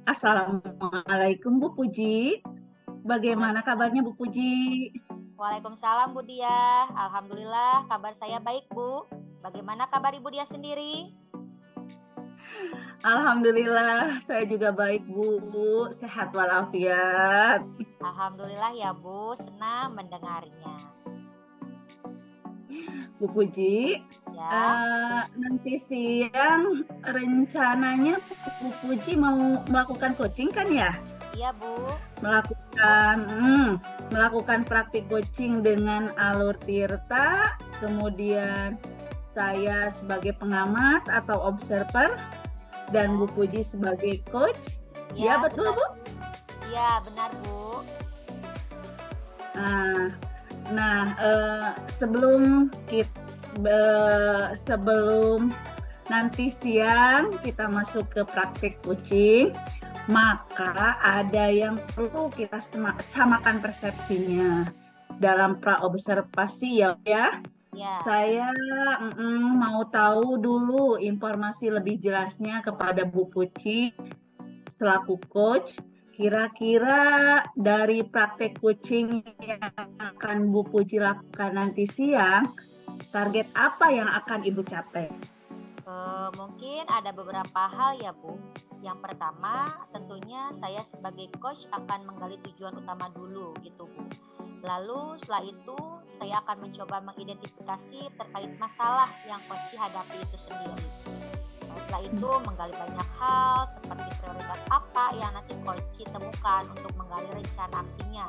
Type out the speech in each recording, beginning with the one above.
Assalamualaikum Bu Puji. Bagaimana Waalaikumsalam. kabarnya Bu Puji? Waalaikumsalam Bu Dia. Alhamdulillah kabar saya baik Bu. Bagaimana kabar Ibu Dia sendiri? Alhamdulillah, saya juga baik Bu. Sehat walafiat. Alhamdulillah ya Bu, senang mendengarnya. Bu Puji, Ya, nanti siang rencananya Bu Puji mau melakukan coaching kan ya? iya Bu. Melakukan, melakukan praktik coaching dengan Alur Tirta, kemudian saya sebagai pengamat atau observer, dan Bu Ya, Puji sebagai coach. ya Ya, betul, benar Bu? Bu. Iya benar Bu. Nah, nah, sebelum nanti siang kita masuk ke praktik coaching, maka ada yang perlu kita samakan persepsinya dalam praobservasi ya. Ya, Saya mau tahu dulu informasi lebih jelasnya kepada Bu Puji selaku coach. Kira-kira dari praktek coaching yang akan Bu Puji lakukan nanti siang, target apa yang akan Ibu capai? mungkin ada beberapa hal ya Bu. Yang pertama, tentunya saya sebagai coach akan menggali tujuan utama dulu gitu Bu. Lalu setelah itu saya akan mencoba mengidentifikasi terkait masalah yang coach hadapi itu sendiri. Setelah itu menggali banyak hal seperti prioritas apa yang nanti coach temukan untuk menggali rencana aksinya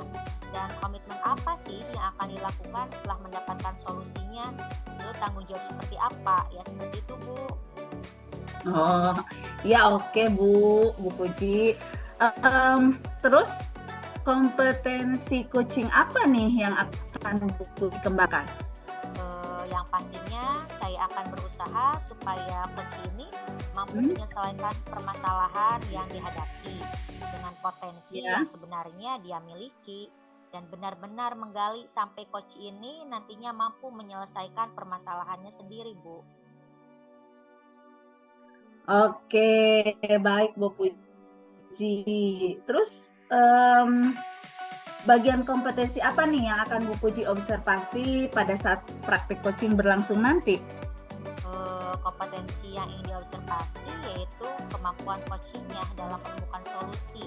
dan komitmen apa sih yang akan dilakukan setelah mendapatkan solusinya, lalu tanggung jawab seperti apa, ya seperti itu Bu. Oh, ya oke Bu Puji. Terus kompetensi coaching apa nih yang akan Bu Puji kembangkan? Yang pastinya saya akan berusaha supaya coach ini mampu menyelesaikan permasalahan yang dihadapi dengan potensi Ya. yang sebenarnya dia miliki dan benar-benar menggali sampai coach ini nantinya mampu menyelesaikan permasalahannya sendiri, Bu. Oke, baik Bu Puji. Terus bagian kompetensi apa nih yang akan Bu Puji observasi pada saat praktik coaching berlangsung nanti? Kompetensi yang ingin diobservasi yaitu kemampuan coachingnya dalam menemukan solusi,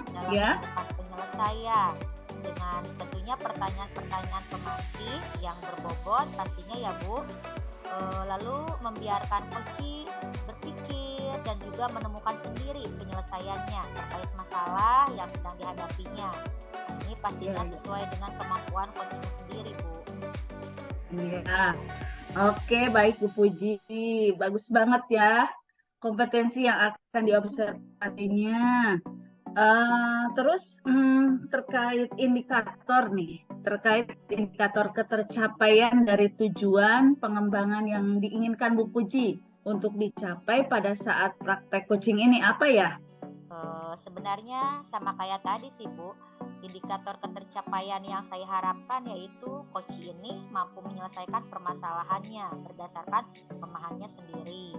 dalam Ya. menemukan penyelesaian, dengan tentunya pertanyaan-pertanyaan pemancing yang berbobot pastinya ya Bu. Lalu membiarkan coach berpikir dan juga menemukan sendiri penyelesaiannya terkait masalah yang sedang dihadapinya. Nah, ini pastinya Ya. sesuai dengan kemampuan coachnya sendiri Bu. Iya. Oke, baik Bu Puji. Bagus banget ya kompetensi yang akan diobservasinya. Terus terkait indikator ketercapaian dari tujuan pengembangan yang diinginkan Bu Puji untuk dicapai pada saat praktek coaching ini apa ya? Sebenarnya sama kayak tadi sih Bu, indikator ketercapaian yang saya harapkan yaitu coach ini mampu menyelesaikan permasalahannya berdasarkan pemahamannya sendiri.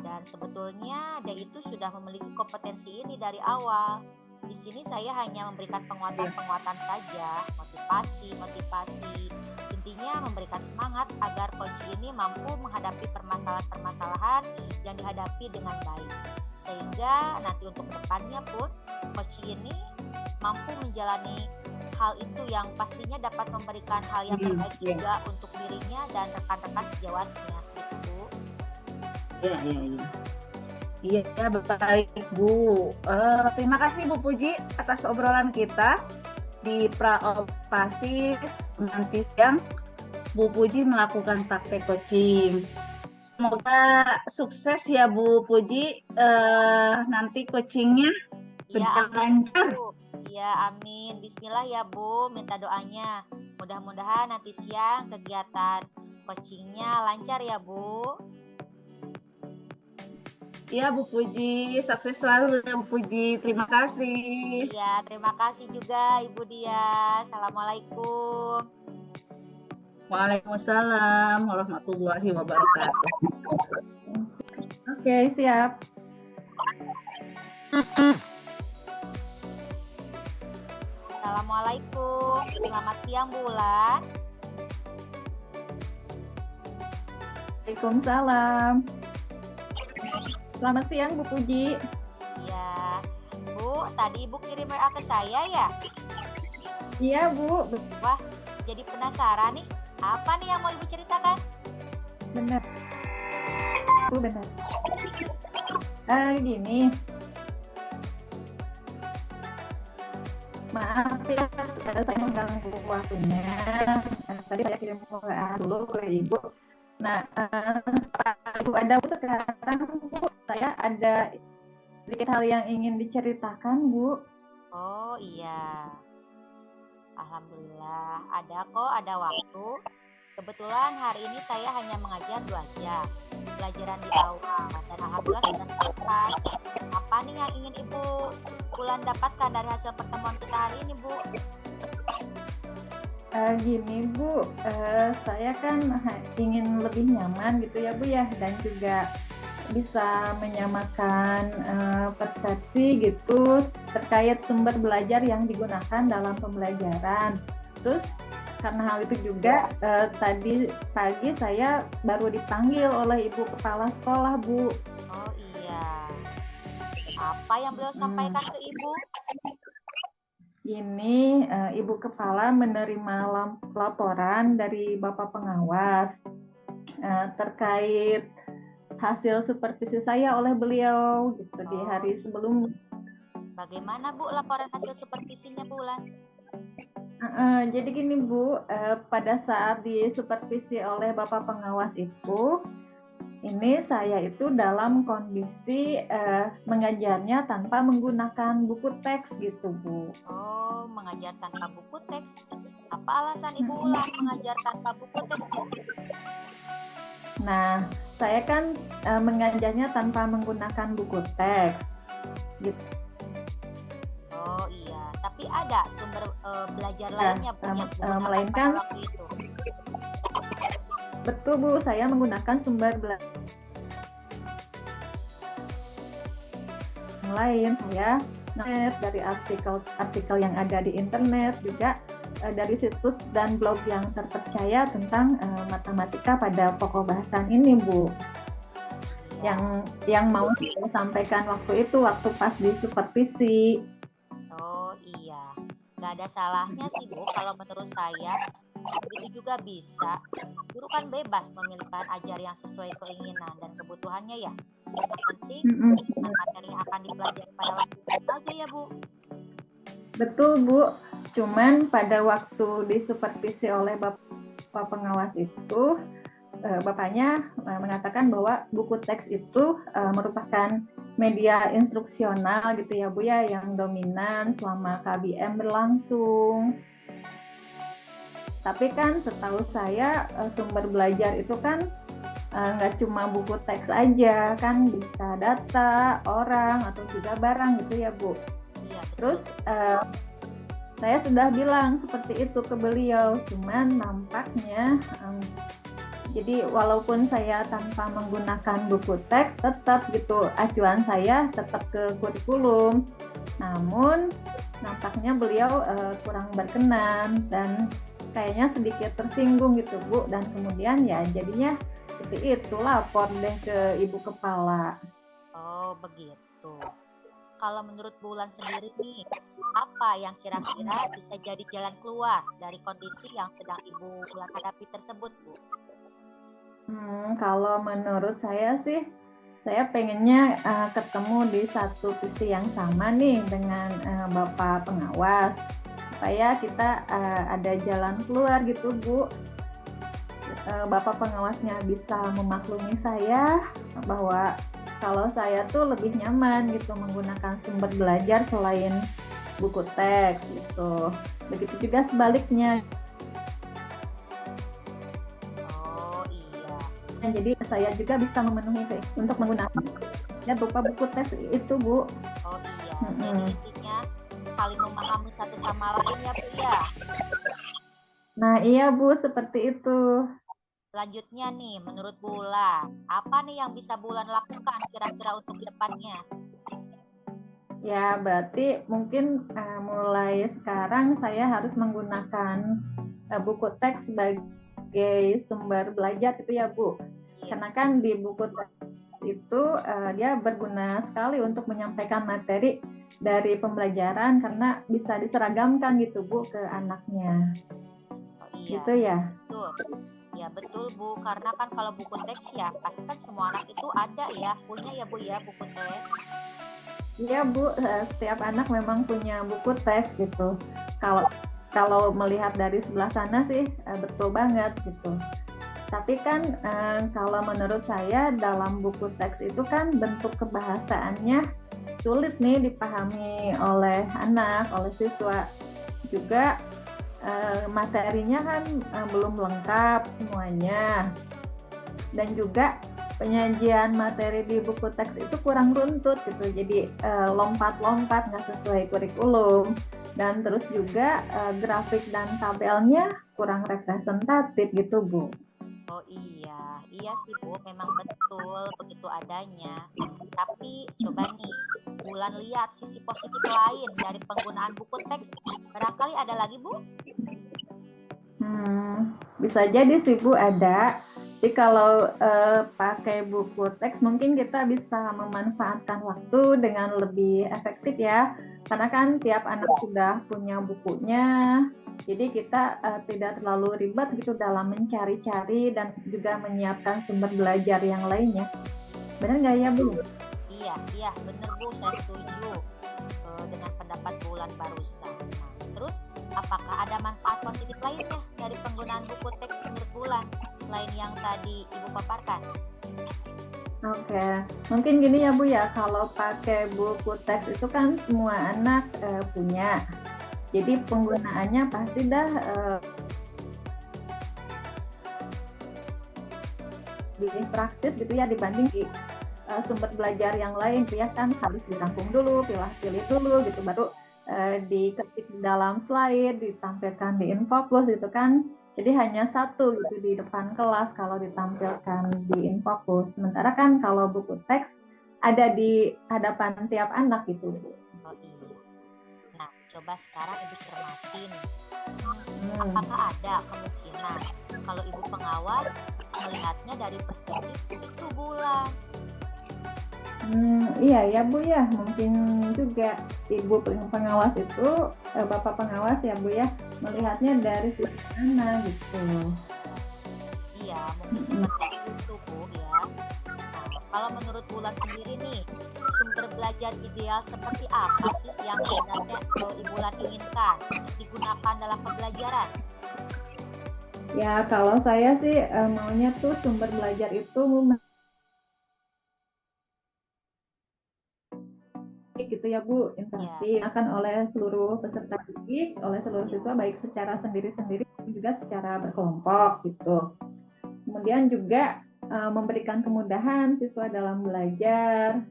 Dan sebetulnya dia itu sudah memiliki kompetensi ini dari awal. Di sini saya hanya memberikan penguatan-penguatan saja, motivasi. Intinya memberikan semangat agar coach ini mampu menghadapi permasalahan-permasalahan yang dihadapi dengan baik. Sehingga nanti untuk kedepannya pun coach ini mampu menjalani hal itu yang pastinya dapat memberikan hal yang terbaik juga untuk dirinya dan rekan-rekan sejawatnya gitu. Iya, iya, iya. Iya, baik Bu. Terima kasih Bu Puji atas obrolan kita di Praopasi. Nanti siang Bu Puji melakukan praktek coaching. Semoga sukses ya Bu Puji. Nanti coachingnya Iya, amin lancar. Bu. Iya, amin. Bismillah ya Bu, minta doanya. Mudah-mudahan nanti siang kegiatan coachingnya lancar ya Bu. Iya Bu Puji, sukses selalu ya Bu Puji. Terima kasih. Iya, terima kasih juga Ibu Dia. Assalamualaikum. Waalaikumsalam warahmatullahi wabarakatuh. Oke, siap. Assalamualaikum. Selamat siang, Bulan. Waalaikumsalam. Selamat siang Bu Puji. Ya, Bu, tadi Ibu kirim WA ke saya ya? Iya Bu, Wah, jadi penasaran nih. Apa nih yang mau Ibu ceritakan? benar. Bu benar. Gini, maaf ya saya mengganggu waktunya. Tadi saya kirim WA dulu ke Ibu. Nah, Ibu ada sekarang Bu, saya ada sedikit hal yang ingin diceritakan Bu. Oh iya, Alhamdulillah. Ada waktu. Kebetulan hari ini saya hanya mengajar 2 jam. Pelajaran di awal dan Alhamdulillah sudah selesai. Apa nih yang ingin Ibu Bulan dapatkan dari hasil pertemuan kita hari ini, Bu? Gini Bu, saya kan ingin lebih nyaman gitu ya Bu ya, dan juga bisa menyamakan persepsi gitu terkait sumber belajar yang digunakan dalam pembelajaran. Terus karena hal itu juga tadi pagi saya baru dipanggil oleh Ibu Kepala Sekolah Bu. Oh iya. Apa yang beliau sampaikan ke Ibu? Ini Ibu Kepala menerima laporan dari Bapak Pengawas terkait hasil supervisi saya oleh beliau gitu di hari sebelum. Bagaimana Bu laporan hasil supervisinya, Bulan? Jadi gini Bu, pada saat disupervisi oleh Bapak Pengawas itu, ini saya itu dalam kondisi mengajarnya tanpa menggunakan buku teks gitu Bu. Oh, mengajar tanpa buku teks. Apa alasan Ibu Ulan mengajar tanpa buku teks, Bu? Nah, saya kan mengajarnya tanpa menggunakan buku teks gitu. Oh iya, tapi ada sumber belajar lainnya Bu yang digunakan melainkan pada waktu itu. Betul Bu, saya menggunakan sumber belajar yang lain. Saya dari artikel yang ada di internet, juga dari situs dan blog yang terpercaya tentang matematika pada pokok bahasan ini Bu. Yang mau saya sampaikan waktu itu, waktu pas di supervisi. Oh iya, nggak ada salahnya sih Bu kalau menurut saya. Itu juga bisa. Guru kan bebas memilih bahan ajar yang sesuai keinginan dan kebutuhannya ya. Yang penting materi yang akan dipelajari pada waktu itu aja ya Bu. Betul Bu, cuman pada waktu disupervisi oleh Bapak Pengawas itu, Bapaknya mengatakan bahwa buku teks itu merupakan media instruksional gitu ya Bu ya, yang dominan selama KBM berlangsung. Tapi kan setahu saya sumber belajar itu kan nggak cuma buku teks aja, kan bisa data, orang, atau juga barang gitu ya Bu. Iya. Terus saya sudah bilang seperti itu ke beliau, cuman nampaknya jadi walaupun saya tanpa menggunakan buku teks, tetap gitu acuan saya tetap ke kurikulum. Namun nampaknya beliau kurang berkenan dan kayaknya sedikit tersinggung gitu Bu, dan kemudian ya jadinya seperti itu, lapor deh ke Ibu Kepala. Oh begitu. Kalau menurut Bulan sendiri nih, apa yang kira-kira bisa jadi jalan keluar dari kondisi yang sedang Ibu Bulan hadapi tersebut Bu? Kalau menurut saya sih, saya pengennya ketemu di satu visi yang sama nih dengan Bapak Pengawas, supaya kita ada jalan keluar gitu Bu. Bapak Pengawasnya bisa memaklumi saya bahwa kalau saya tuh lebih nyaman gitu menggunakan sumber belajar selain buku teks gitu. Begitu juga sebaliknya. Oh iya. Jadi saya juga bisa memenuhi untuk menggunakan ya berupa buku teks itu Bu. Oh iya. Jadi intinya saling memahami satu sama lain ya Bu ya. Nah iya Bu, seperti itu. Selanjutnya nih, menurut Bulan, apa nih yang bisa Bulan lakukan kira-kira untuk depannya? Ya, berarti mungkin mulai sekarang saya harus menggunakan buku teks sebagai sumber belajar gitu ya, Bu. Karena kan di buku teks itu dia berguna sekali untuk menyampaikan materi dari pembelajaran karena bisa diseragamkan gitu, Bu, ke anaknya. Oh iya, Gitu ya. betul. Ya betul Bu, karena kan kalau buku teks ya pasti kan semua anak itu ada ya, punya ya Bu ya buku teks. Iya Bu, setiap anak memang punya buku teks gitu. Kalau melihat dari sebelah sana sih betul banget gitu. Tapi kan kalau menurut saya dalam buku teks itu kan bentuk kebahasaannya sulit nih dipahami oleh anak, oleh siswa. Juga materinya kan belum lengkap semuanya. Dan juga penyajian materi di buku teks itu kurang runtut gitu, jadi lompat-lompat nggak sesuai kurikulum, dan terus juga grafik dan tabelnya kurang representatif gitu Bu. Oh iya, iya sih Bu, memang betul begitu adanya. Tapi coba nih, Bulan lihat sisi positif lain dari penggunaan buku teks. Barangkali ada lagi Bu? Bisa jadi sih Bu ada. Jadi kalau pakai buku teks mungkin kita bisa memanfaatkan waktu dengan lebih efektif ya. Karena kan tiap anak sudah punya bukunya. Jadi kita tidak terlalu ribet gitu dalam mencari-cari dan juga menyiapkan sumber belajar yang lainnya. Benar nggak ya Bu? Iya, bener Bu, saya setuju dengan pendapat Bulan barusan. Nah, terus apakah ada manfaat positif lainnya dari penggunaan buku teks menurut Bulan selain yang tadi Ibu paparkan? Oke, mungkin gini ya Bu ya, kalau pakai buku teks itu kan semua anak punya. Jadi penggunaannya pasti dah lebih praktis gitu ya dibanding di sumber belajar yang lain gitu ya, kan harus dirangkum dulu, pilih dulu gitu, baru diketik di dalam slide, ditampilkan di Infocus gitu kan. Jadi hanya satu gitu di depan kelas kalau ditampilkan di Infocus. Sementara kan kalau buku teks ada di hadapan tiap anak gitu. Oh iya. Nah, coba sekarang Ibu cermatin. Apakah ada kemungkinan kalau Ibu pengawas melihatnya dari perspektif itu Bulan? Iya ya Bu ya, mungkin juga Ibu pengawas itu, Bapak pengawas ya Bu ya, melihatnya dari sisi mana gitu. Iya, mungkin seperti itu Bu ya. Nah, kalau menurut Bulan sendiri nih, sumber belajar ideal seperti apa sih yang sebenarnya Ibu Bulan inginkan untuk digunakan dalam pembelajaran? Ya kalau saya sih maunya tuh sumber belajar itu gitu ya Bu, interaktif akan oleh seluruh peserta didik, oleh seluruh siswa baik secara sendiri-sendiri maupun juga secara berkelompok gitu. Kemudian juga memberikan kemudahan siswa dalam belajar.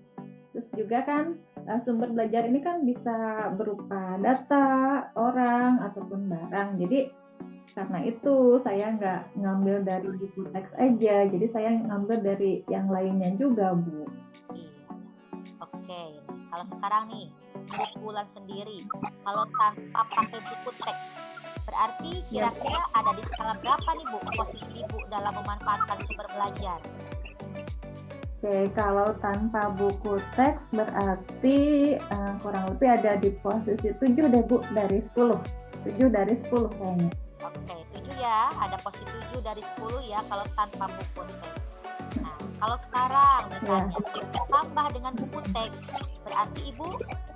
Terus juga kan sumber belajar ini kan bisa berupa data, orang, ataupun barang. Jadi karena itu saya nggak ngambil dari buku teks aja, jadi saya ngambil dari yang lainnya juga Bu. Iya. Oke, kalau sekarang nih, menurut Bulan sendiri, kalau tanpa pakai buku teks, berarti kira-kira ada di skala berapa nih Bu posisi Ibu dalam memanfaatkan sumber belajar? Oke, kalau tanpa buku teks berarti kurang lebih ada di posisi 7 deh Bu dari 10. 7 dari 10 kayaknya. Oke, 7 ya, ada posisi 7 dari 10 ya kalau tanpa buku teks. Nah, kalau sekarang misalnya tambah dengan buku teks, berarti Ibu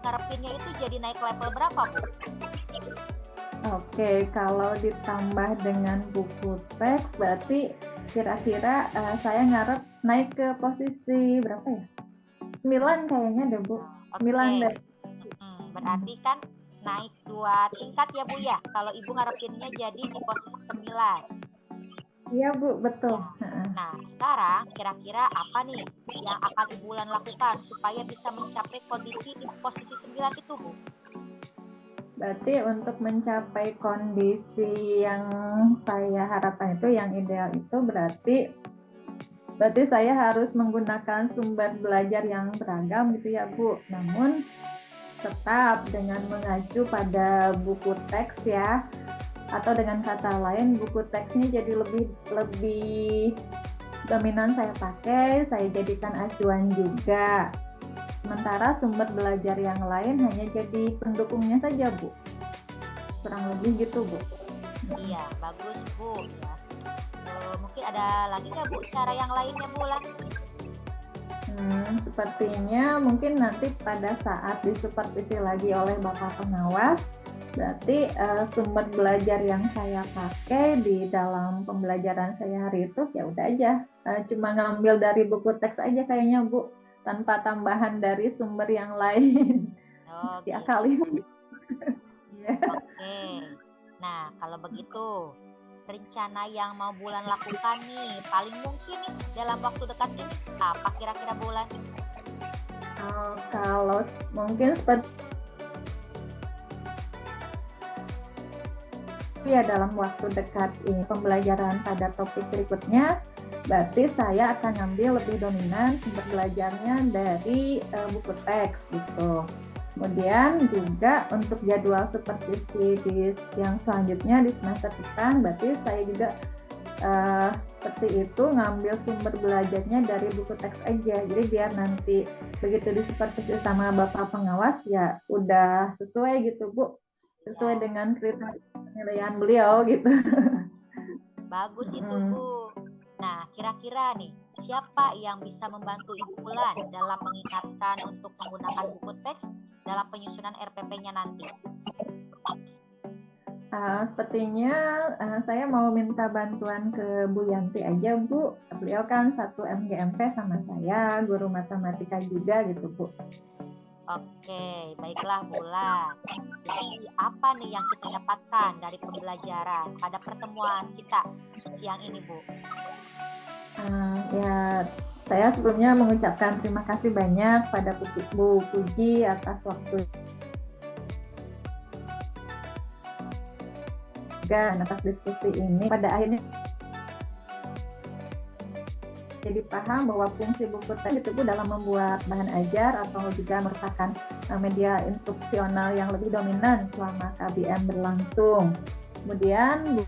ngarepinnya itu jadi naik level berapa Bu? Oke, kalau ditambah dengan buku teks berarti kira-kira saya ngarep naik ke posisi berapa ya? 9 kayaknya deh Bu. 9 deh. Berarti kan naik 2 tingkat ya Bu ya, kalau Ibu ngarepinnya jadi di posisi 9. Iya Bu, betul. Nah, sekarang kira-kira apa nih yang akan Ibu Bulan lakukan supaya bisa mencapai kondisi di posisi 9 itu Bu? Berarti untuk mencapai kondisi yang saya harapkan itu, yang ideal itu berarti saya harus menggunakan sumber belajar yang beragam gitu ya Bu. Namun tetap dengan mengacu pada buku teks ya, atau dengan kata lain buku teksnya jadi lebih dominan saya pakai, saya jadikan acuan juga. Sementara sumber belajar yang lain hanya jadi pendukungnya saja, Bu. Kurang lebih gitu, Bu. Iya, bagus Bu ya. Mungkin ada lagi nggak Bu cara yang lainnya Bu Lan? Sepertinya mungkin nanti pada saat disupervisi lagi oleh Bapak pengawas, berarti sumber belajar yang saya pakai di dalam pembelajaran saya hari itu ya udah aja, cuma ngambil dari buku teks aja kayaknya Bu, tanpa tambahan dari sumber yang lain. Oh, gitu. Diakalin. Oke. Nah, kalau begitu, rencana yang mau Bulan lakukan nih, paling mungkin nih dalam waktu dekat ini, apa kira-kira Bulan? Kalau mungkin seperti ya dalam waktu dekat ini pembelajaran pada topik berikutnya, berarti saya akan ngambil lebih dominan sumber belajarnya dari buku teks gitu. Kemudian juga untuk jadwal supervisi yang selanjutnya di semester depan, berarti saya juga seperti itu ngambil sumber belajarnya dari buku teks aja. Jadi biar nanti begitu disupervisi sama Bapak pengawas ya udah sesuai gitu Bu, sesuai dengan kriteria penilaian beliau gitu. Bagus itu Bu. Nah, kira-kira nih, siapa yang bisa membantu Ibu Bulan dalam mengingatkan untuk menggunakan buku teks dalam penyusunan RPP-nya nanti? Sepertinya saya mau minta bantuan ke Bu Yanti aja Bu. Beliau kan satu MGMP sama saya, guru matematika juga gitu Bu. Oke, baiklah Bulan. Jadi apa nih yang kita dapatkan dari pembelajaran pada pertemuan kita siang ini Bu? Ya, saya sebelumnya mengucapkan terima kasih banyak pada Bu Puji atas waktu dan atas diskusi ini. Pada akhirnya jadi paham bahwa fungsi buku teks itu dalam membuat bahan ajar atau juga merupakan media instruksional yang lebih dominan selama KBM berlangsung. Kemudian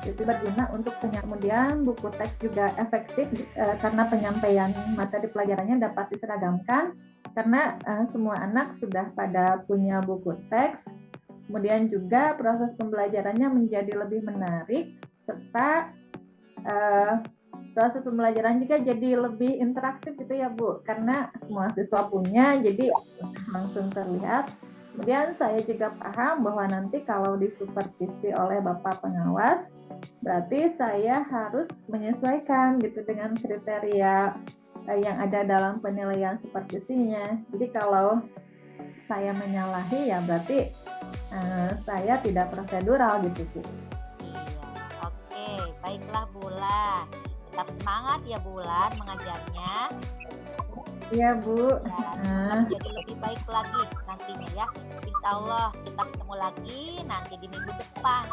itu berguna untuk kemudian buku teks juga efektif karena penyampaian materi pelajarannya dapat diseragamkan karena semua anak sudah pada punya buku teks. Kemudian juga proses pembelajarannya menjadi lebih menarik serta proses pembelajaran juga jadi lebih interaktif gitu ya Bu, karena semua siswa punya jadi langsung terlihat. Kemudian saya juga paham bahwa nanti kalau disupervisi oleh Bapak pengawas berarti saya harus menyesuaikan gitu dengan kriteria yang ada dalam penilaian supervisinya. Jadi kalau saya menyalahi ya berarti saya tidak prosedural gitu Bu. Iya, oke, baiklah Bulan. Tetap semangat ya Bulan mengajarnya. Iya Bu. Ya, semoga menjadi lebih baik lagi nantinya ya. Insya Allah kita ketemu lagi nanti di minggu depan.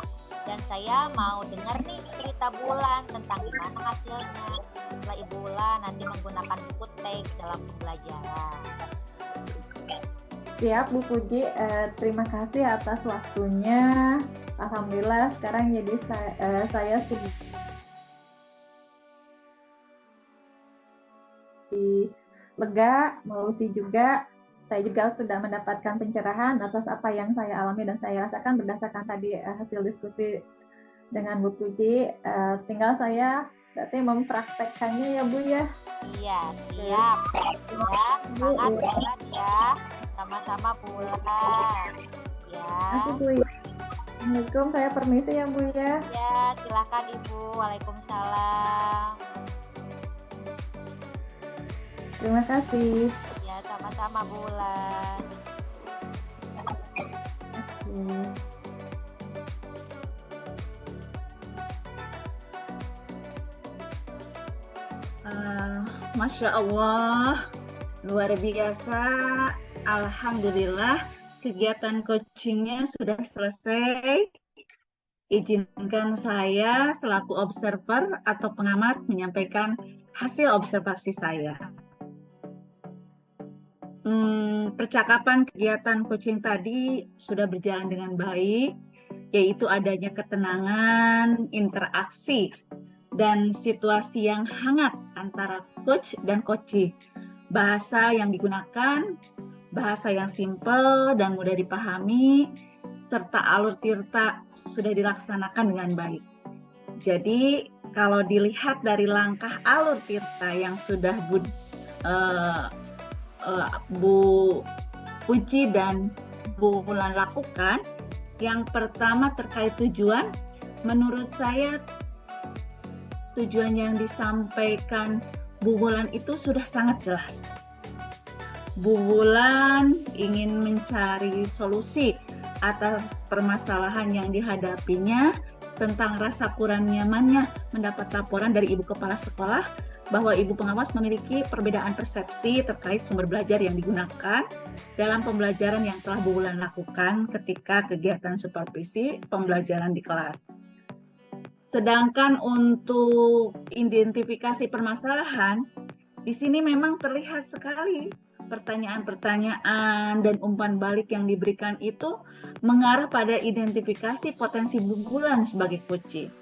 Dan saya mau dengar nih cerita Bulan tentang gimana hasilnya setelah Ibu Bulan nanti menggunakan buku teks dalam pembelajaran. Siap Bu Puji, terima kasih atas waktunya. Alhamdulillah sekarang jadi saya sudah lega, melusi juga. Saya juga sudah mendapatkan pencerahan atas apa yang saya alami dan saya rasakan berdasarkan tadi hasil diskusi dengan Bu Puji. Tinggal saya berarti mempraktekkannya ya Bu ya. Iya, siap. Ya, semangat Bulan ya. Sama-sama Bulan. Ya. Terima kasih Bu ya. Assalamualaikum, saya permisi ya Bu ya. Ya, silakan Ibu. Waalaikumsalam. Terima kasih. Ya, sama-sama Bulan. Masya Allah, luar biasa. Alhamdulillah, kegiatan coachingnya sudah selesai. Izinkan saya selaku observer atau pengamat menyampaikan hasil observasi saya. percakapan kegiatan coaching tadi sudah berjalan dengan baik, yaitu adanya ketenangan, interaksi, dan situasi yang hangat antara coach dan coachee. Bahasa yang digunakan, bahasa yang simpel dan mudah dipahami, serta alur tirta sudah dilaksanakan dengan baik. Jadi, kalau dilihat dari langkah alur tirta yang sudah Bu Puji dan Bu Wulan lakukan, yang pertama terkait tujuan, menurut saya tujuan yang disampaikan Bu Wulan itu sudah sangat jelas. Bu Wulan ingin mencari solusi atas permasalahan yang dihadapinya tentang rasa kurang nyamannya mendapat laporan dari ibu kepala sekolah bahwa ibu pengawas memiliki perbedaan persepsi terkait sumber belajar yang digunakan dalam pembelajaran yang telah Bu Wulan lakukan ketika kegiatan supervisi pembelajaran di kelas. Sedangkan untuk identifikasi permasalahan, di sini memang terlihat sekali pertanyaan-pertanyaan dan umpan balik yang diberikan itu mengarah pada identifikasi potensi Bu Wulan sebagai coachee.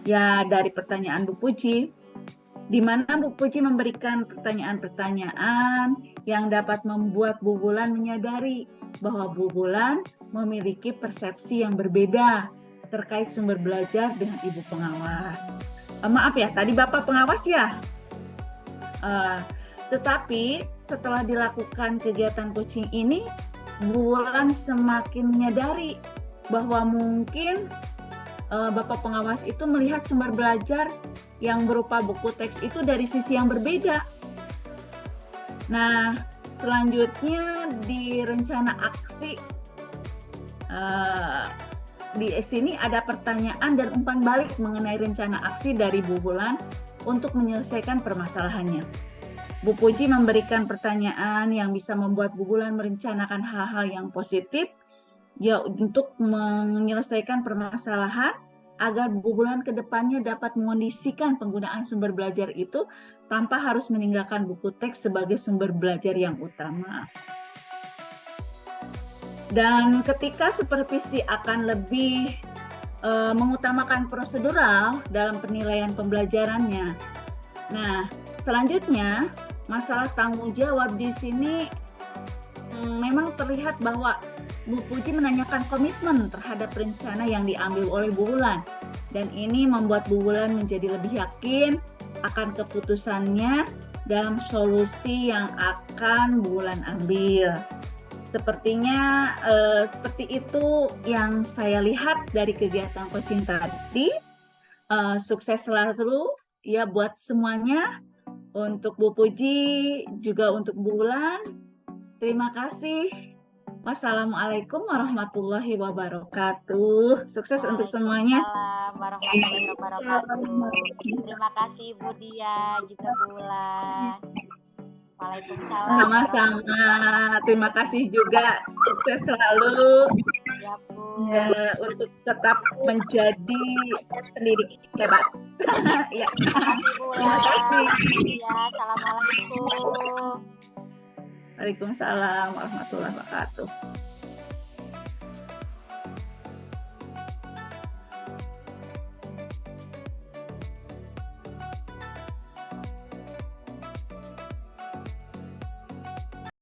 Ya, dari pertanyaan Bu Puji, di mana Bu Puji memberikan pertanyaan-pertanyaan yang dapat membuat Bu Wulan menyadari bahwa Bu Wulan memiliki persepsi yang berbeda terkait sumber belajar dengan ibu pengawas. Maaf ya, tadi Bapak pengawas ya? Tetapi setelah dilakukan kegiatan coaching ini, Bu Wulan semakin menyadari bahwa mungkin Bapak pengawas itu melihat sumber belajar yang berupa buku teks itu dari sisi yang berbeda. Nah, selanjutnya di rencana aksi, di sini ada pertanyaan dan umpan balik mengenai rencana aksi dari Bu Wulan untuk menyelesaikan permasalahannya. Bu Puji memberikan pertanyaan yang bisa membuat Bu Wulan merencanakan hal-hal yang positif ya untuk menyelesaikan permasalahan agar Bu Wulan ke depannya dapat mengondisikan penggunaan sumber belajar itu tanpa harus meninggalkan buku teks sebagai sumber belajar yang utama. Dan ketika supervisi akan lebih mengutamakan prosedural dalam penilaian pembelajarannya. Nah, selanjutnya masalah tanggung jawab di sini memang terlihat bahwa Bu Puji menanyakan komitmen terhadap rencana yang diambil oleh Bu Wulan. Dan ini membuat Bu Wulan menjadi lebih yakin akan keputusannya dalam solusi yang akan Bu Wulan ambil. Sepertinya seperti itu yang saya lihat dari kegiatan coaching tadi. Sukses selalu ya buat semuanya, untuk Bu Puji juga untuk Bu Wulan. Terima kasih. Wassalamualaikum warahmatullahi wabarakatuh. Sukses untuk semuanya. Warahmatullahi wabarakatuh. Terima kasih Bu Dia juga Bu Wulan. Waalaikumsalam. Sama-sama. Terima kasih juga. Sukses selalu. Ya, Bu. Untuk tetap menjadi pendidik hebat. Ya. Terima kasih Bu Terima kasih. Ya, assalamualaikum. Waalaikumsalam warahmatullahi wabarakatuh.